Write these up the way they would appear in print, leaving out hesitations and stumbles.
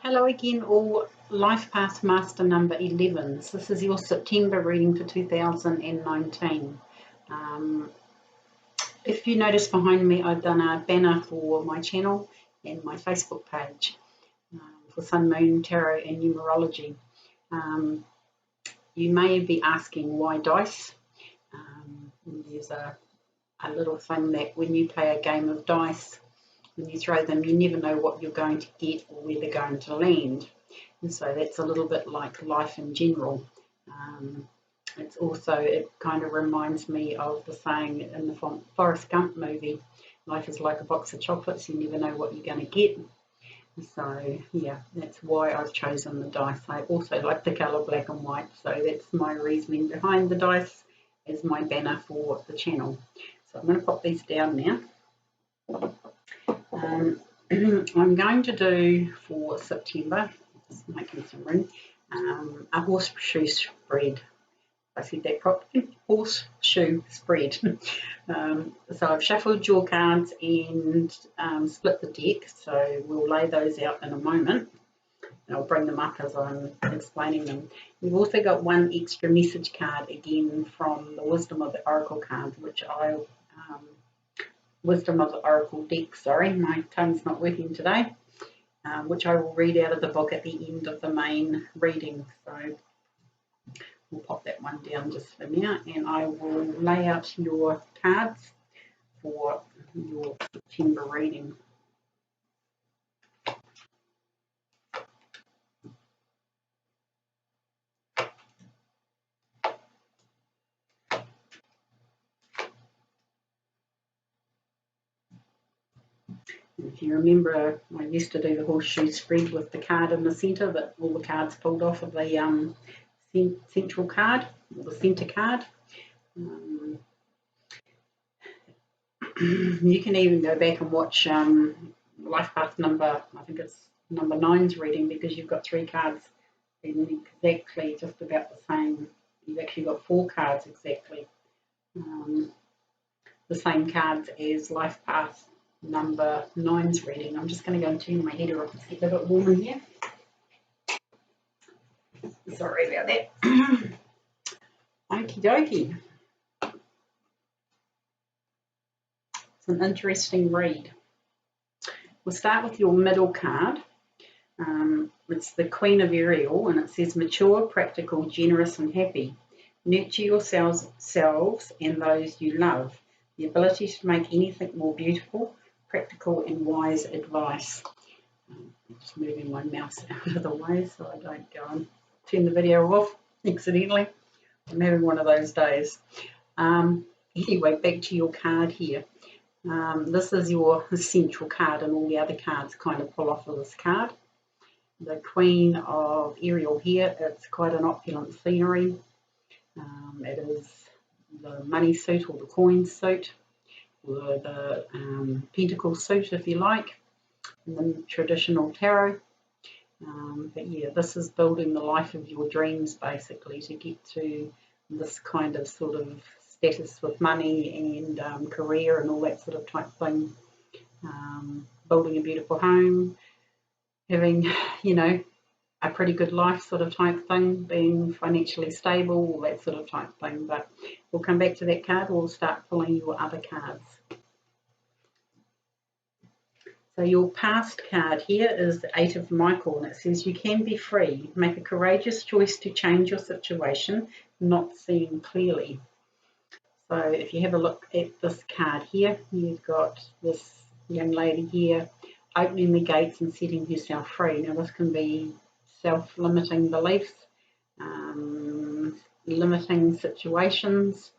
Hello again, all Life Path Master number 11s. This is your September reading for 2019. If you notice behind me, I've done a banner for my channel and my Facebook page for Sun, Moon, Tarot and Numerology. You may be asking why dice. There's a little thing that when you play a game of dice, when you throw them, you never know what you're going to get or where they're going to land. And so that's a little bit like life in general. It kind of reminds me of the saying in the Forrest Gump movie, life is like a box of chocolates, you never know what you're going to get. So yeah, that's why I've chosen the dice. I also like the colour black and white, so that's my reasoning behind the dice as my banner for the channel. So I'm going to pop these down now. I'm going to do for September, just making some room, a horseshoe spread. I said that properly, horseshoe spread. So I've shuffled your cards and split the deck, so we'll lay those out in a moment. I'll bring them up as I'm explaining them. We've also got one extra message card again from the Wisdom of the Oracle card, which Wisdom of the Oracle deck, sorry, my tongue's not working today, which I will read out of the book at the end of the main reading. So we'll pop that one down just for now, and I will lay out your cards for your September reading. If you remember, I used to do the horseshoe spread with the card in the centre, that all the cards pulled off of the central card, or the centre card. You can even go back and watch Life Path number, I think it's number 9's reading, because you've got 3 cards in exactly just about the same. You've actually got 4 cards exactly the same cards as Life Path number 9's reading. I'm just going to go and turn my heater off. It's getting a bit warm in here. Sorry about that. Okie dokie. It's an interesting read. We'll start with your middle card. It's the Queen of Ariel, and it says mature, practical, generous and happy. Nurture yourselves and those you love. The ability to make anything more beautiful, practical and wise advice. I'm just moving my mouse out of the way so I don't go and turn the video off accidentally. I'm having one of those days. Anyway, back to your card here. This is your central card, and all the other cards kind of pull off of this card. The Queen of Ariel here, it's quite an opulent scenery. It is the money suit or the coin suit, or the pentacle suit if you like, in the traditional tarot. But yeah, this is building the life of your dreams basically, to get to this kind of sort of status with money and career and all that sort of type thing. Building a beautiful home, having, you know, a pretty good life sort of type thing, being financially stable, all that sort of type thing. But we'll come back to that card. We'll start pulling your other cards. So your past card here is the 8 of Michael, and it says you can be free. Make a courageous choice to change your situation, not seeing clearly. So if you have a look at this card here, you've got this young lady here opening the gates and setting herself free. Now this can be self-limiting beliefs, limiting situations,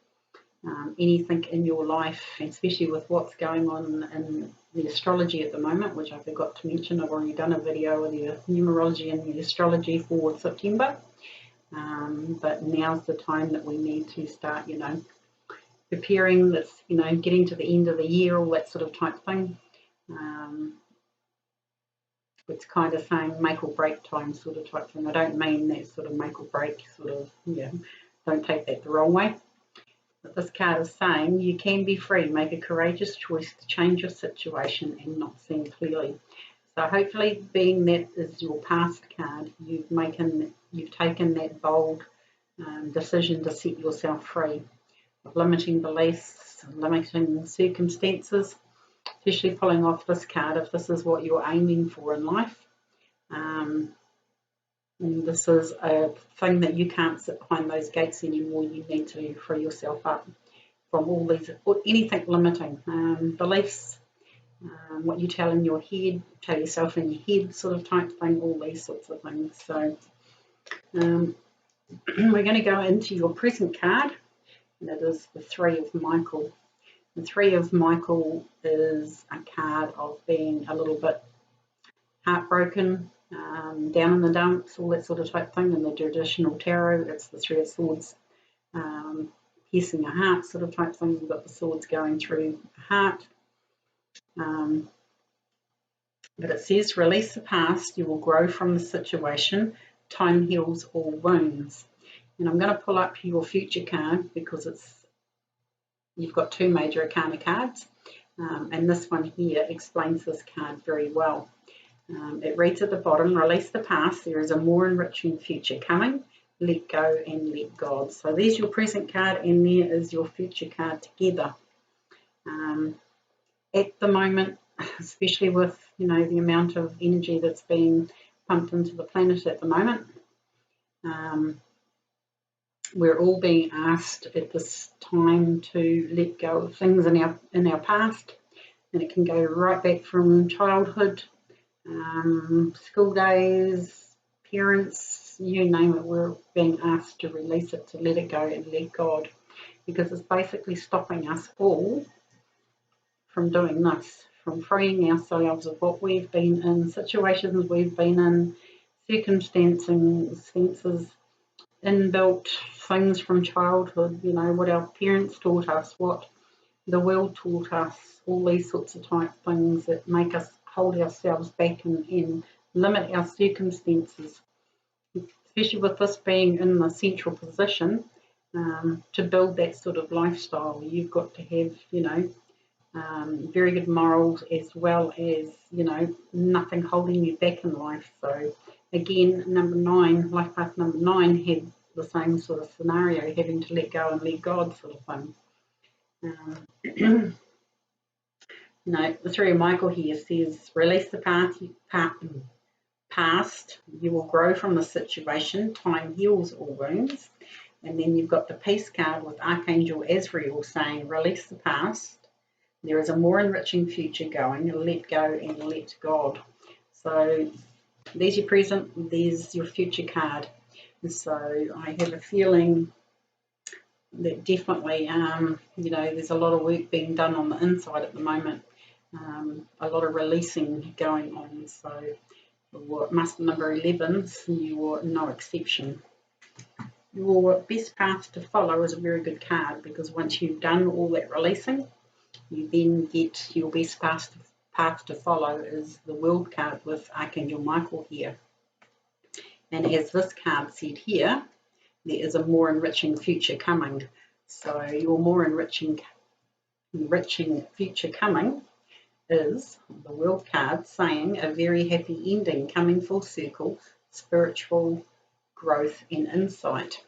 anything in your life, especially with what's going on in the astrology at the moment, which I forgot to mention. I've already done a video with the numerology and the astrology for September, but now's the time that we need to start, you know, preparing this, you know, getting to the end of the year, all that sort of type thing. It's kind of saying make or break time sort of type thing. I don't mean that sort of make or break sort of, yeah, don't take that the wrong way. But this card is saying you can be free, make a courageous choice to change your situation and not seeing clearly. So hopefully, being that is your past card, you've taken that bold decision to set yourself free of limiting beliefs, limiting circumstances, especially pulling off this card if this is what you're aiming for in life. And this is a thing that you can't sit behind those gates anymore. You need to free yourself up from all these, or anything limiting beliefs, what you tell in your head, tell yourself in your head sort of type thing, all these sorts of things. So we're going to go into your present card, and it is the Three of Michael. The Three of Michael is a card of being a little bit heartbroken, down in the dumps, all that sort of type thing. In the traditional tarot, it's the Three of Swords, piercing a heart sort of type thing. You've got the swords going through a heart. But it says, release the past, you will grow from the situation. Time heals all wounds. And I'm going to pull up your future card because you've got two major arcana cards. And this one here explains this card very well. It reads at the bottom, release the past, there is a more enriching future coming, let go and let God. So there's your present card and there is your future card together. At the moment, especially with, the amount of energy that's being pumped into the planet at the moment, we're all being asked at this time to let go of things in our past, and it can go right back from childhood, school days, parents, you name it. We're being asked to release it, to let it go and let God, because it's basically stopping us all from doing this, from freeing ourselves of what we've been in, situations we've been in, circumstances, inbuilt things from childhood, what our parents taught us, what the world taught us, all these sorts of type things that make us hold ourselves back and limit our circumstances, especially with this being in the central position. To build that sort of lifestyle, you've got to have, very good morals, as well as, nothing holding you back in life. So again, life path number 9 had the same sort of scenario, having to let go and let God sort of thing. The Three of Michael here says, release the past, you will grow from the situation, time heals all wounds. And then you've got the Peace card with Archangel Azrael saying, release the past, there is a more enriching future going, let go and let God. So there's your present, there's your future card. And so I have a feeling that definitely, there's a lot of work being done on the inside at the moment. A lot of releasing going on. So Master number 11, you're no exception. Your best path to follow is a very good card, because once you've done all that releasing, you then get your best path to follow is the World card with Archangel Michael here. And as this card said here, there is a more enriching future coming. So your more enriching future coming is the World card saying a very happy ending coming full circle, spiritual growth and insight.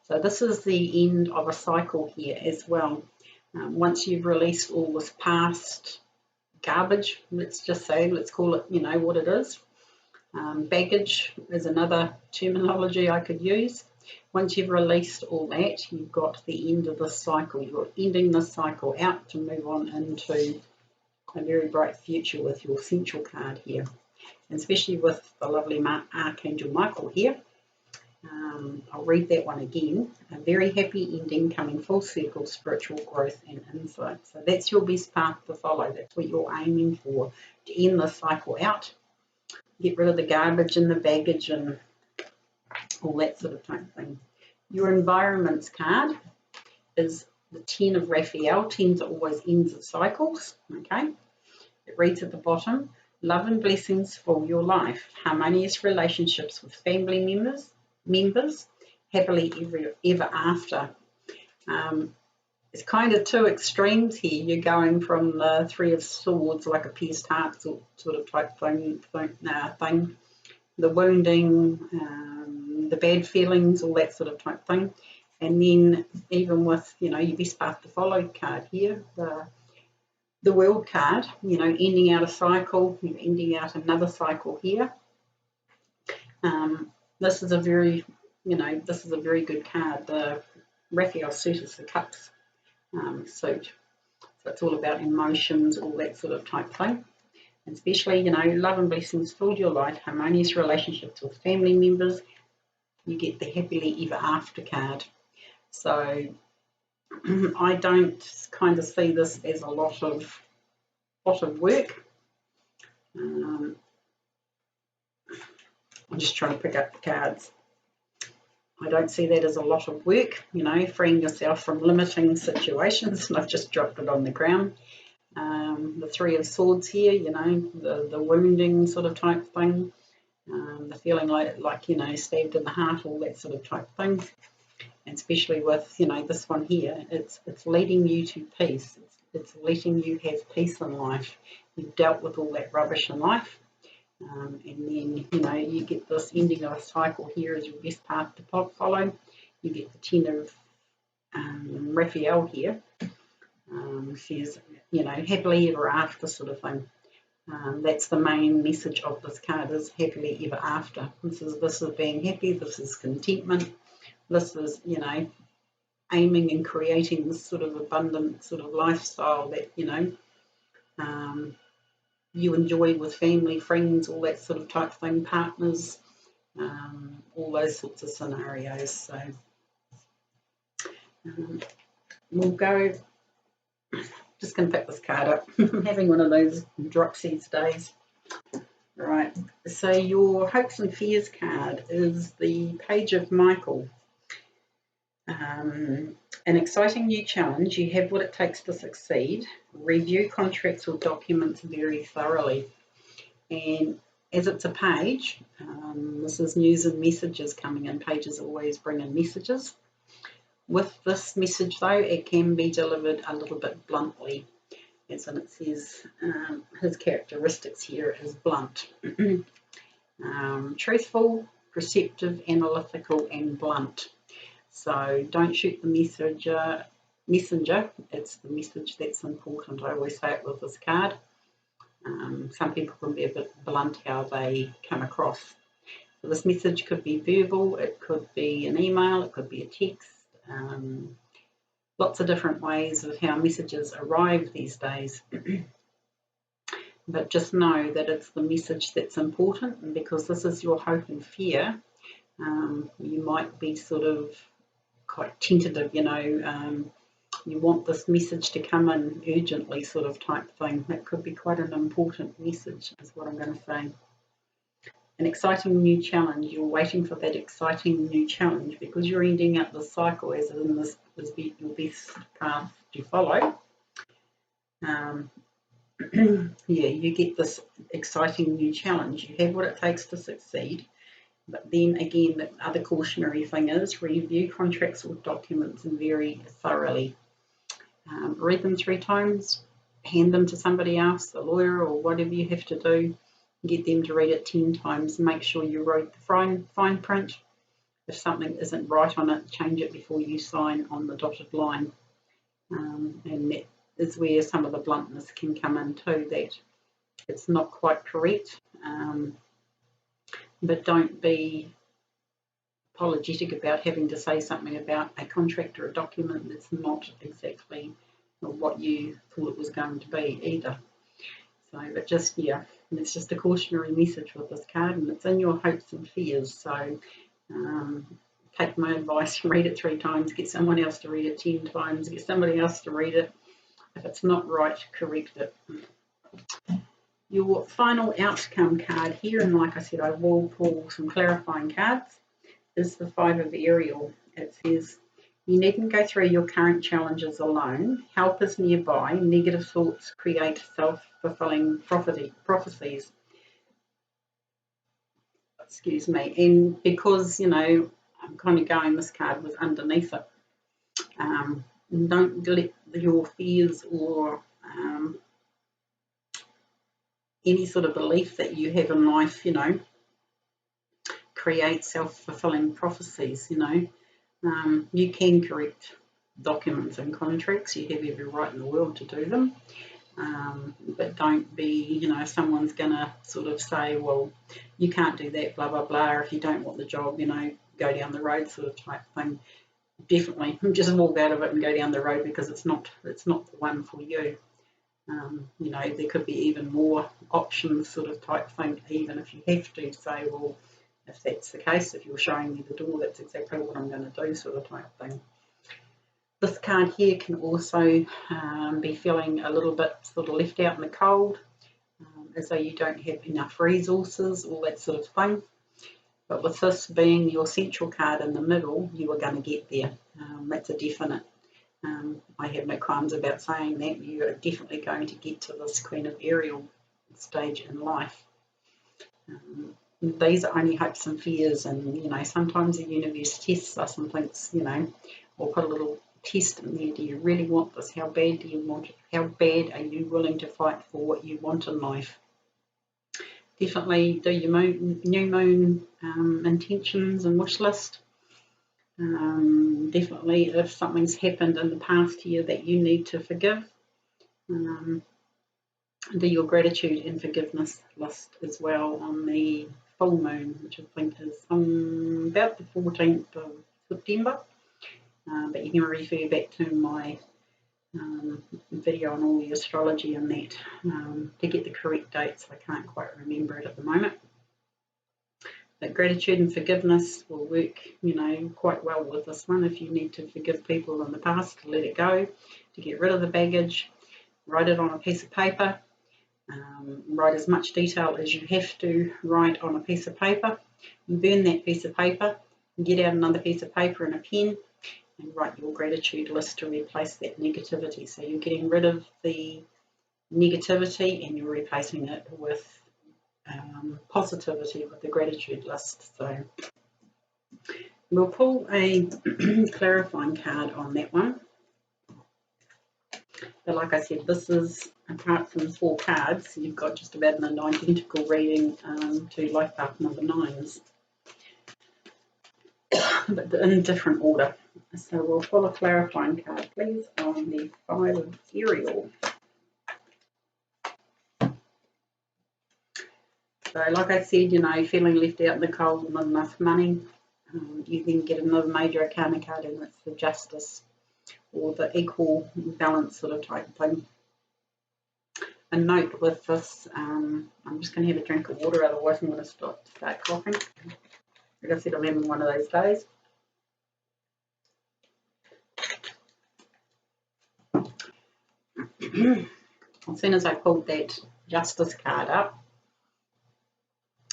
So this is the end of a cycle here as well. Once you've released all this past garbage, let's call it, what it is. Baggage is another terminology I could use. Once you've released all that, you've got the end of this cycle. You're ending this cycle out to move on into a very bright future with your central card here. And especially with the lovely Archangel Michael here. I'll read that one again. A very happy ending coming full circle, spiritual growth and insight. So that's your best path to follow. That's what you're aiming for, to end this cycle out. Get rid of the garbage and the baggage and all that sort of type thing. Your environments card is the 10 of Raphael. 10s are always ends of cycles. Okay. It reads at the bottom, love and blessings for your life. Harmonious relationships with family members, happily ever after. it's kind of two extremes here. You're going from the Three of Swords, like a pierced heart sort of type thing, the wounding, the bad feelings, all that sort of type thing. And then even with, you know, your best path to follow card here, the World card, you know, ending out a cycle, ending out another cycle here. This is a very, you know, this is a very good card. The Raphael suit is the Cups suit. So it's all about emotions, all that sort of type thing. And especially, you know, love and blessings filled your life, harmonious relationships with family members. You get the happily ever after card. So I don't kind of see this as a lot of work. I'm just trying to pick up the cards. I don't see that as a lot of work, you know, freeing yourself from limiting situations. And I've just dropped it on the ground. The Three of Swords here, you know, the wounding sort of type thing, the feeling like, you know, stabbed in the heart, all that sort of type thing. And especially with, you know, this one here, it's leading you to peace. It's letting you have peace in life. You've dealt with all that rubbish in life. And then, you know, you get this ending of a cycle here as your best path to follow. You get the Ten of Raphael here. Says, you know, happily ever after sort of thing. That's the main message of this card, is happily ever after. This is being happy. This is contentment. This is, you know, aiming and creating this sort of abundant sort of lifestyle that, you know, you enjoy with family, friends, all that sort of type thing, partners, all those sorts of scenarios. So we'll go, just going to pick this card up. I'm having one of those drop seeds days. Right, so your hopes and fears card is the Page of Michael. An exciting new challenge. You have what it takes to succeed. Review contracts or documents very thoroughly. And as it's a page, this is news and messages coming in. Pages always bring in messages. With this message, though, it can be delivered a little bit bluntly. As in, it says his characteristics here is blunt. Truthful, perceptive, analytical, and blunt. So don't shoot the messenger. It's the message that's important. I always say it with this card. Some people can be a bit blunt how they come across. So this message could be verbal, it could be an email, it could be a text. Lots of different ways of how messages arrive these days. But just know that it's the message that's important, and because this is your hope and fear, you might be sort of quite tentative, you know, you want this message to come in urgently sort of type thing. That could be quite an important message, is what I'm going to say. An exciting new challenge. You're waiting for that exciting new challenge because you're ending up the cycle, as in this is your best path to follow. Yeah, you get this exciting new challenge. You have what it takes to succeed. But then again, the other cautionary thing is review contracts or documents very thoroughly. Read them 3 times, hand them to somebody else, a lawyer or whatever you have to do. Get them to read it 10 times. Make sure you wrote the fine print. If something isn't right on it, change it before you sign on the dotted line. And that is where some of the bluntness can come in too, that it's not quite correct. But don't be apologetic about having to say something about a contract or a document that's not exactly what you thought it was going to be either. So, but just, yeah, it's just a cautionary message with this card, and it's in your hopes and fears. So take my advice, read it 3 times, get someone else to read it 10 times, get somebody else to read it. If it's not right, correct it. Your final outcome card here, and like I said, I will pull some clarifying cards, is the 5 of Ariel. It says, you needn't go through your current challenges alone. Help is nearby. Negative thoughts create self-fulfilling prophecies. Excuse me. And because, you know, I'm kind of going, this card was underneath it. don't let your fears or any sort of belief that you have in life, create self-fulfilling prophecies. You can correct documents and contracts. You have every right in the world to do them. But don't be, someone's going to sort of say, well, you can't do that, blah, blah, blah. Or if you don't want the job, go down the road sort of type thing. Definitely just walk out of it and go down the road, because it's not the one for you. There could be even more options sort of type thing, even if you have to say, well, if that's the case, if you're showing me the door, that's exactly what I'm going to do sort of type thing. This card here can also be feeling a little bit sort of left out in the cold, as though you don't have enough resources, all that sort of thing. But with this being your central card in the middle, you are going to get there. That's a definite. I have no qualms about saying that. You are definitely going to get to this Queen of Ariel stage in life. These are only hopes and fears, and sometimes the universe tests us and thinks, or put a little test in there. Do you really want this? How bad do you want it? How bad are you willing to fight for what you want in life? Definitely do your new moon intentions and wish list. Definitely, if something's happened in the past year that you need to forgive, do your gratitude and forgiveness list as well on the full moon, which I think is about the 14th of September. But you can refer back to my video on all the astrology and that to get the correct dates. I can't quite remember it at the moment. But gratitude and forgiveness will work, quite well with this one. If you need to forgive people in the past, to let it go, to get rid of the baggage, write it on a piece of paper. Write as much detail as you have to write on a piece of paper. Burn that piece of paper, get out another piece of paper and a pen, and write your gratitude list to replace that negativity. So you're getting rid of the negativity and you're replacing it with positivity with the gratitude list. So we'll pull a clarifying card on that one. But like I said, this is, apart from 4 cards, you've got just about an identical reading to Life Path number 9s, but in different order. So we'll pull a clarifying card, please, on the 5 of Ariel. So like I said, feeling left out in the cold and not enough money, you then get another major arcana card, and it's the Justice, or the equal balance sort of type thing. A note with this, I'm just going to have a drink of water, otherwise I'm going to start coughing. Like I said, I'm having one of those days. As soon as I pulled that Justice card up,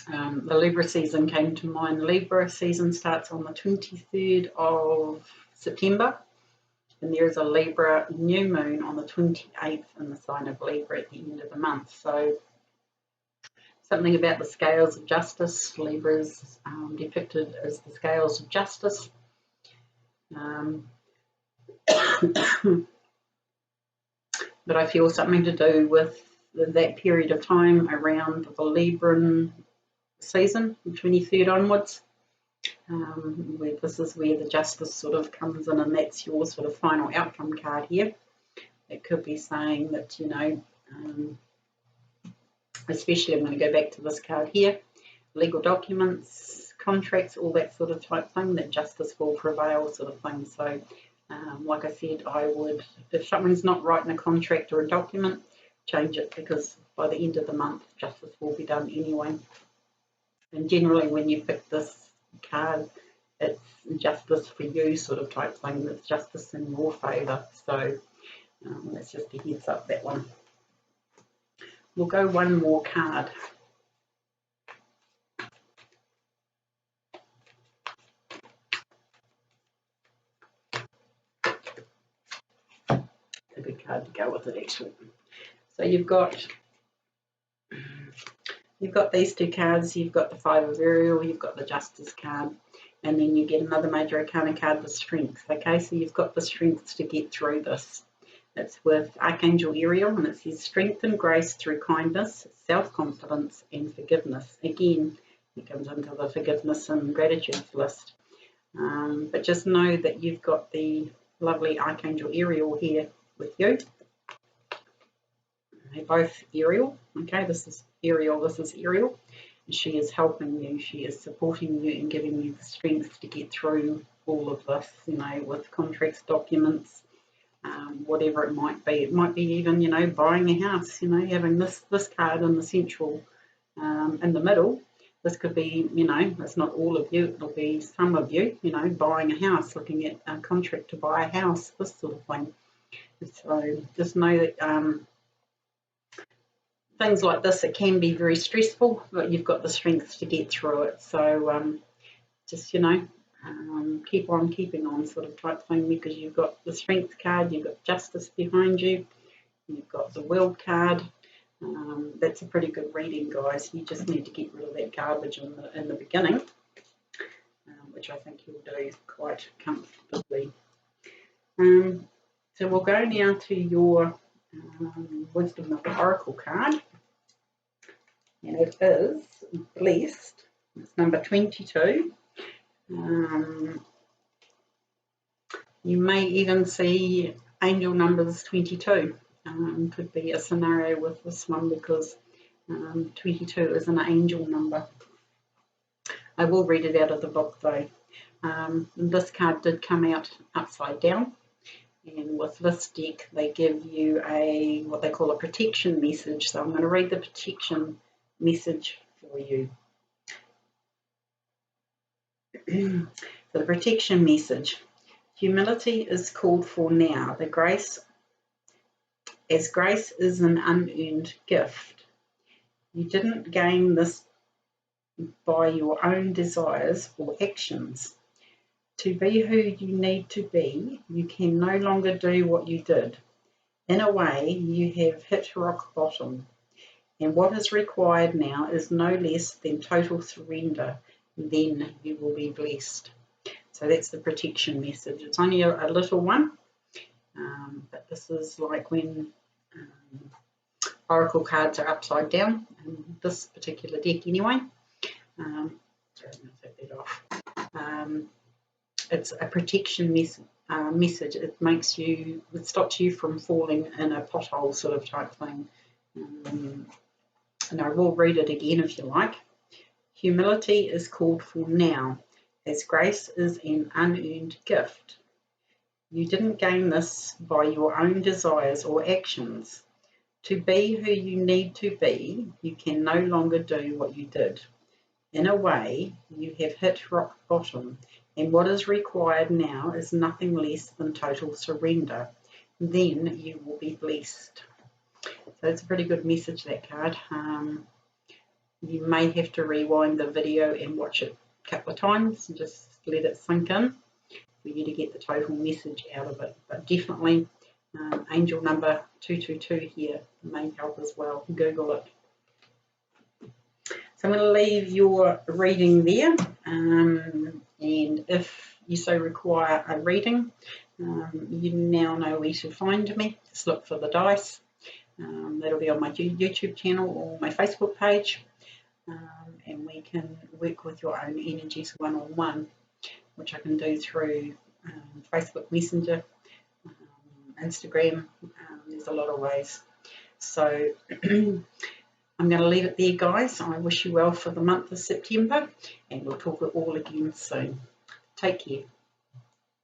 the Libra season came to mind. Libra season starts on the 23rd of September, and there is a Libra new moon on the 28th in the sign of Libra at the end of the month. So something about the scales of justice. Libra is depicted as the scales of justice. But I feel something to do with that period of time around the Libran season, the 23rd onwards. Where this is where the Justice sort of comes in, and that's your sort of final outcome card here. It could be saying that, especially I'm going to go back to this card here, legal documents, contracts, all that sort of type thing, that justice will prevail sort of thing. So like I said, I would, if something's not right in a contract or a document, change it, because by the end of the month, justice will be done anyway. And generally when you pick this card, it's justice for you sort of type thing. It's justice in your favour. So that's just a heads up, that one. We'll go one more card. It's a good card to go with it, actually. So you've got these 2 cards. You've got the 5 of Ariel, you've got the Justice card. and then you get another major arcana card, the strength. Okay, so you've got the strength to get through this. It's with Archangel Ariel, and it says strength and grace through kindness, self-confidence and forgiveness. Again, it comes into the forgiveness and gratitude list. But just know that you've got the lovely Archangel Ariel here with you. They're both Ariel. Okay, this is Ariel, this is Ariel. And she is helping you, she is supporting you and giving you the strength to get through all of this, you know, with contracts, documents, whatever it might be. It might be even, you know, buying a house, you know, having this card in the central, in the middle. This could be, you know, it's not all of you, it'll be some of you, you know, buying a house, looking at a contract to buy a house, this sort of thing. So just know that things like this, it can be very stressful, but you've got the strength to get through it. So just, you know, keep on keeping on sort of type thing, because you've got the strength card, you've got justice behind you, you've got the world card. That's a pretty good reading, guys. You just need to get rid of that garbage in the beginning, which I think you'll do quite comfortably. So we'll go now to your Wisdom of the Oracle card, and it is Blessed. It's number 22. You may even see angel numbers 22. Could be a scenario with this one, because 22 is an angel number. I will read it out of the book though. This card did come out upside down, and with this deck they give you a what they call a protection message. So I'm going to read the protection message for you. So the protection message: humility is called for now. As grace is an unearned gift. You didn't gain this by your own desires or actions. To be who you need to be, you can no longer do what you did. In a way, you have hit rock bottom, and what is required now is no less than total surrender. Then you will be blessed. So that's the protection message. It's only a little one, but this is like when oracle cards are upside down, in this particular deck anyway. Sorry, I'm going to take that off. It's a protection message. It stops you from falling in a pothole sort of type thing. And I will read it again if you like. Humility is called for now, as grace is an unearned gift. You didn't gain this by your own desires or actions. To be who you need to be, you can no longer do what you did. In a way, you have hit rock bottom, and what is required now is nothing less than total surrender. Then you will be blessed. So it's a pretty good message, that card. You may have to rewind the video and watch it a couple of times and just let it sink in for you to get the total message out of it. But definitely angel number 222 here may help as well. Google it. So I'm going to leave your reading there, and if you so require a reading, you now know where to find me. Just look for the dice. That'll be on my YouTube channel or my Facebook page, and we can work with your own energies one-on-one, which I can do through Facebook Messenger, Instagram. There's a lot of ways. So I'm going to leave it there, guys. I wish you well for the month of September, and we'll talk it all again soon. Take care.